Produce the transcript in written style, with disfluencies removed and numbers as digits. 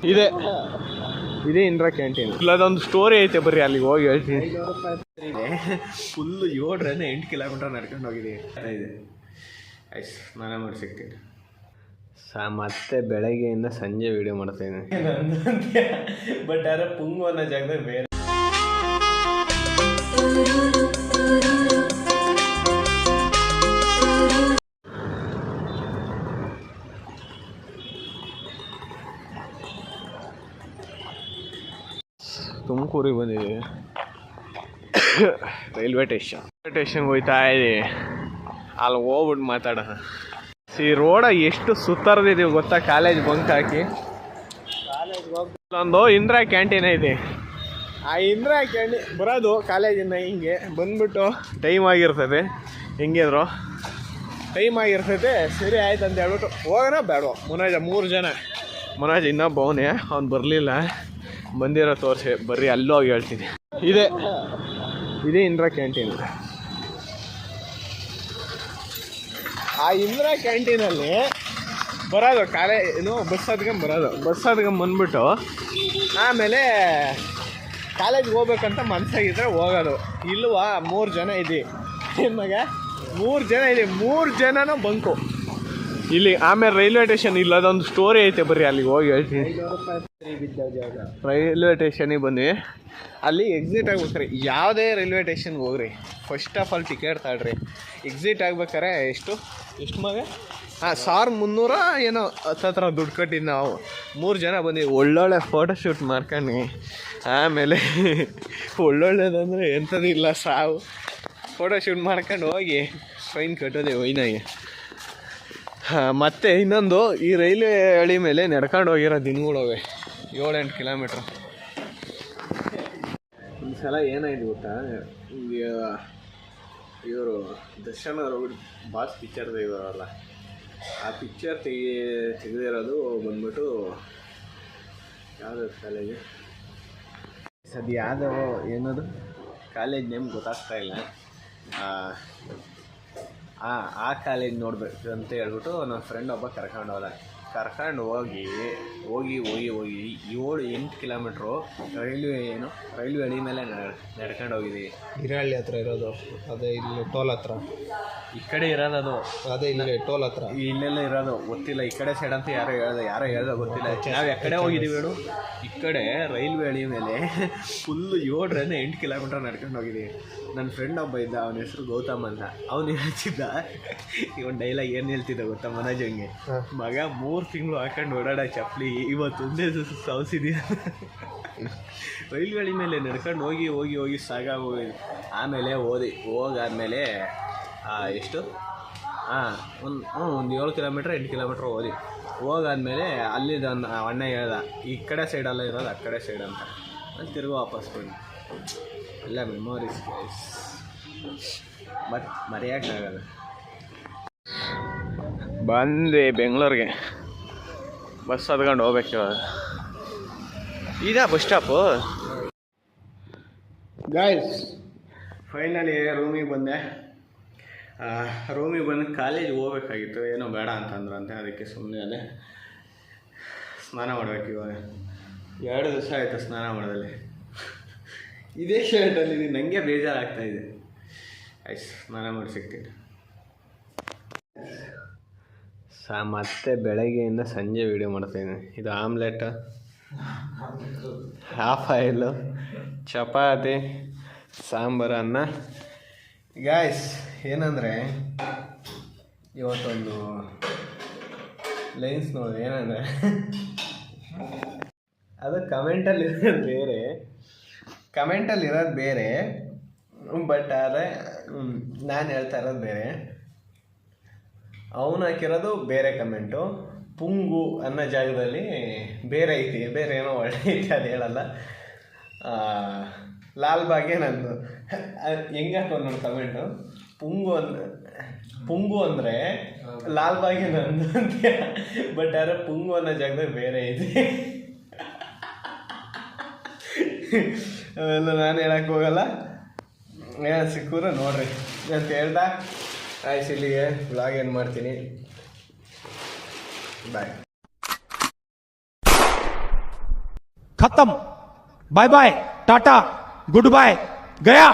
ಇದೆ ಇದೇ Indira canteen. ಇಲ್ಲದೊಂದು story ಐತೆ, ಬರ್ರಿ ಅಲ್ಲಿಗೆ ಹೋಗಿ ಹೇಳ್ತೀನಿ. ಫುಲ್ಲು 7 8 ಕಿಲೋಮೀಟರ್ ನಡ್ಕೊಂಡು ಹೋಗಿದ್ದೀವಿ. ಆಯ್ತು, ಸ್ನಾನ ಮಾಡಿ ಸಿಗ್ತೀನಿ. ಮತ್ತೆ ಬೆಳಗ್ಗೆಯಿಂದ ಸಂಜೆ ವಿಡಿಯೋ ಮಾಡ್ತಾಯಿದ್ದೀನಿ. ಬಟ್ ಯಾರ ಪುಂಗು ಅನ್ನೋ ಜಾಗದಾಗ ಬೇರೆ. ತುಮಕೂರಿಗೆ ಬಂದಿದ್ದೀವಿ. ರೈಲ್ವೆ ಸ್ಟೇಷನ್ಗೆ ಹೋಗ್ತಾ ಇದ್ದೀವಿ. ಅಲ್ಲಿ ಹೋಗ್ಬಿಟ್ಟು ಮಾತಾಡೋಣ. ಈ ರೋಡ ಎಷ್ಟು ಸುತ್ತರ್ದಿದ್ದೀವಿ ಗೊತ್ತಾ? ಕಾಲೇಜ್ ಬಂಕ್ ಹಾಕಿ ಒಂದು ಇಂದಿರಾ ಕ್ಯಾಂಟೀನ್ ಐತಿ. ಆ ಇಂದಿರಾ ಕ್ಯಾಂಟೀನ್ ಬರೋದು ಕಾಲೇಜಿಂದ ಹಿಂಗೆ ಬಂದ್ಬಿಟ್ಟು ಟೈಮ್ ಆಗಿರ್ತದೆ. ಹೆಂಗಿದ್ರು ಟೈಮ್ ಆಗಿರ್ತೈತೆ. ಸರಿ ಆಯ್ತು ಅಂತ ಹೇಳ್ಬಿಟ್ಟು ಹೋಗೋಣ ಬೇಡವ. ಮುನಾಜ್ 3 ಜನ. ಮುನಾಜ್ ಇನ್ನೊಬ್ಬ ಅವನೇ, ಅವ್ನು ಬರಲಿಲ್ಲ. ಬಂದಿರೋ ತೋರಿಸಿ ಬರ್ರಿ, ಅಲ್ಲೂ ಹೋಗಿ ಹೇಳ್ತೀನಿ. ಇದೇ ಇಂದಿರಾ ಕ್ಯಾಂಟೀನ್. ಆ ಇಂದಿರಾ ಕ್ಯಾಂಟೀನಲ್ಲಿ ಬರೋದು ಬಸ್ ಹತ್ಕೊಂಡ್ ಬಂದ್ಬಿಟ್ಟು ಆಮೇಲೆ ಕಾಲೇಜ್ಗೆ ಹೋಗ್ಬೇಕಂತ ಮನಸ್ಸಾಗಿದ್ರೆ ಹೋಗೋದು. ಇಲ್ವಾ 3 ಜನ ಇದ್ದೀವಿ ನಿಮಗೆ. 3 ಜನ ಇದೆ, 3 ಜನನೂ ಬಂಕು ಇಲ್ಲಿ. ಆಮೇಲೆ ರೈಲ್ವೆ ಸ್ಟೇಷನ್ ಇಲ್ಲದೊಂದು ಸ್ಟೋರಿ ಐತೆ, ಬರ್ರಿ ಅಲ್ಲಿಗೆ ಹೋಗಿ ಹೇಳ್ತೀನಿ. ರೈಲ್ವೆ ಸ್ಟೇಷನಿಗೆ ಬಂದ್ವಿ. ಅಲ್ಲಿ ಎಕ್ಸಿಟ್ ಆಗ್ಬೇಕಾರೆ ಯಾವುದೇ ರೈಲ್ವೆ ಸ್ಟೇಷನ್ಗೆ ಹೋಗ್ರಿ, ಫಸ್ಟ್ ಆಫ್ ಆಲ್ ಟಿಕೆಟ್ ತಗೊಳ್ರಿ. ಎಕ್ಸಿಟ್ ಆಗ್ಬೇಕಾರೆ ಎಷ್ಟು ಮಗ 1300 ಏನೋ ಹತ್ರ ದುಡ್ಡು ಕಟ್ಟಿದ್ದು ನಾವು. 3 ಜನ ಬಂದ್ವಿ. ಒಳ್ಳೊಳ್ಳೆ ಫೋಟೋಶೂಟ್ ಮಾಡ್ಕೊಂಡು ಆಮೇಲೆ ಒಳ್ಳೊಳ್ಳೇದಂದರೆ ಎಂಥದಿಲ್ಲ, ಸಾವು ಫೋಟೋಶೂಟ್ ಮಾಡ್ಕೊಂಡು ಹೋಗಿ ಫೈನ್ ಕಟ್ಟೋದೆ ಒಯ್ನಾಗೆ. ಮತ್ತು ಇನ್ನೊಂದು, ಈ ರೈಲ್ವೆ ಹಳಿ ಮೇಲೆ ನಡ್ಕೊಂಡು ಹೋಗಿರೋ ದಿನಗಳವೆ 7-8 ಕಿಲೋಮೀಟ್ರ್. ಒಂದು ಸಲ ಏನಾಯ್ತು ಗೊತ್ತಾ? ಇವರು ದರ್ಶನ್ ಅವರು ಬಾಸ್ ಪಿಕ್ಚರ್ ತೆಗೆದವರಲ್ಲ, ಆ ಪಿಕ್ಚರ್ ತೆಗೆದಿರೋದು ಬಂದ್ಬಿಟ್ಟು ಯಾವುದೋ ಕಾಲೇಜು, ಅದು ಯಾವುದೋ ಏನದು ಕಾಲೇಜ್ ನೇಮ್ ಗೊತ್ತಾಗ್ತಾ ಇಲ್ಲ. ಆ ಕಾಲೇಜ್ ನೋಡ್ಬೇಕು ಅಂತ ಹೇಳ್ಬಿಟ್ಟು ನನ್ನ ಫ್ರೆಂಡ್ ಒಬ್ಬ ಕರ್ಕೊಂಡು ಹೋಗಿ 7-8 ಕಿಲೋಮೀಟ್ರು ರೈಲ್ವೆ ಹಳಿ ಮೇಲೆ ನಡ್ಕೊಂಡು ಹೋಗಿದ್ದೀವಿ. ಹಿರಹಳ್ಳಿ ಹತ್ರ ಇರೋದು ಅದೇ, ಇಲ್ಲಿ ಟೋಲ್ ಹತ್ರ ಈ ಕಡೆ ಇರೋದು ಅದು. ಅದೇ ಇಲ್ಲಿ ಟೋಲ್ ಹತ್ರ ಇಲ್ಲೆಲ್ಲ ಇರೋದು ಗೊತ್ತಿಲ್ಲ. ಈ ಕಡೆ ಸೈಡ್ ಅಂತ ಯಾರೋ ಹೇಳ್ದ ಗೊತ್ತಿಲ್ಲ. ನಾವು ಯಾಕಡೆ ಹೋಗಿದ್ದೀವಿ ಹೇಳು? ಈ ಕಡೆ ರೈಲ್ವೆ ಹಳಿ ಮೇಲೆ ಫುಲ್ಲು 7 8 ಕಿಲೋಮೀಟರ್ ನಡ್ಕೊಂಡು ಹೋಗಿದ್ದೀವಿ. ನನ್ನ ಫ್ರೆಂಡ್ ಒಬ್ಬ ಇದ್ದ, ಅವನ ಹೆಸರು ಗೌತಮ್ ಅಂತ. ಅವನು ಹೇಳ್ತಿದ್ದ, ಇವನ್ ಡೈಲಾಗ್ ಏನು ಹೇಳ್ತಿದ್ದ ಗೊತ್ತಾ ಮನೋಜಂಗೆ? ಮಗ 3 ತಿಂಗಳು ಹಾಕೊಂಡು ಓಡಾಡ ಚಪ್ಪಲಿ, ಇವತ್ತೊಂದೇ ಸೌಸಿದೆಯಾ? ರೈಲ್ವೆ ಹಳಿ ಮೇಲೆ ನಡ್ಕೊಂಡು ಹೋಗಿ ಸಾಕಾಗೋಗಿ ಆಮೇಲೆ ಹೋಗಾದ್ಮೇಲೆ ಎಷ್ಟು ಒಂದು 7 ಕಿಲೋಮೀಟ್ರ್ 8 ಕಿಲೋಮೀಟ್ರ್ ಹೋಗಾದ್ಮೇಲೆ ಅಲ್ಲಿದೊಂದು ಅಣ್ಣ ಹೇಳ್ದ, ಈ ಕಡೆ ಸೈಡಲ್ಲ ಇರೋದು, ಆ ಕಡೆ ಸೈಡ್ ಅಂತ. ನಾನು ತಿರುಗಿ ವಾಪಸ್ ಬಂದು ಎಲ್ಲ ಮೆಮೊರೀಸ್ ಬಟ್ ಮರೆಯೋಕ್ಕಾಗಲ್ಲ. ಬಂದೆ ಬೆಂಗಳೂರಿಗೆ. ಬಸ್ ಹತ್ಕೊಂಡು ಹೋಗ್ಬೇಕು ಇವಾಗ. ಇದಾ ಬಸ್ ಸ್ಟಾಪು? ಗಾಯ್ಸ್, ಫೈನಲಿ ರೂಮಿಗೆ ಬಂದೆ. ರೂಮಿಗೆ ಬಂದು ಕಾಲೇಜಿಗೆ ಹೋಗ್ಬೇಕಾಗಿತ್ತು, ಏನೋ ಬೇಡ ಅಂತಂದ್ರಂತೆ. ಅದಕ್ಕೆ ಸುಮ್ಮನೆ ಅದೇ ಸ್ನಾನ ಮಾಡ್ಬೇಕು ಇವಾಗ. 2 ದಿವಸ ಆಯಿತು ಸ್ನಾನ ಮಾಡೋದಲ್ಲಿ. ಇದೇ ಶರ್ಟಲ್ಲಿ ನನಗೆ ಬೇಜಾರಾಗ್ತಾಯಿದೆ. ಆಯ್ತು, ಸ್ನಾನ ಮಾಡಿ ಸಿಗ್ತೀನಿ. ಮತ್ತೆ ಬೆಳಗ್ಗೆಯಿಂದ ಸಂಜೆ ವೀಡಿಯೋ ಮಾಡ್ತಾಯಿದ್ದೀನಿ. ಇದು omelette, half oil, chapati, sambar, ಅನ್ನ. ಗಾಯ್ಸ್, ಏನಂದರೆ ಇವತ್ತೊಂದು ಲೈನ್ಸ್ ನೋಡಿ. ಏನಂದರೆ ಅದು ಕಮೆಂಟಲ್ಲಿರೋದು ಬೇರೆ, ಬಟ್ ಆದರೆ ನಾನು ಹೇಳ್ತಾ ಇರೋದು ಬೇರೆ. ಅವನು ಹಾಕಿರೋದು ಬೇರೆ ಕಮೆಂಟು. ಪುಂಗು ಅನ್ನೋ ಜಾಗದಲ್ಲಿ ಬೇರೆ ಐತಿ, ಬೇರೆ ಏನೋ ಒಳ್ಳೆ ಐತಿ, ಅದು ಹೇಳಲ್ಲ. ಲಾಲ್ಬಾಗೆ ನಂದು ಹೆಂಗೆ ಹಾಕೊಂಡು ನೋಡಿ ಕಮೆಂಟು. ಪುಂಗು ಅಂದರೆ ಲಾಲ್ಬಾಗೆ ನಂದು ಅಂತ. ಬಟ್ ಯಾರೋ ಪುಂಗು ಅನ್ನೋ ಜಾಗದಲ್ಲಿ ಬೇರೆ ಐತಿ. ಅವೆಲ್ಲ ನಾನು ಹೇಳಕ್ಕೆ ಹೋಗಲ್ಲ. ಏನು ಸಿಕ್ಕೂರು ನೋಡ್ರಿ ಅಂತ ಹೇಳ್ತಾ ಆಯ್ತು, ಇಲ್ಲಿಗೆ ವ್ಲಾಗ್ ಏನು ಮಾಡ್ತೀನಿ. ಬಾಯ್. खत्म, बाय बाय, टाटा, गुड बाय, गया।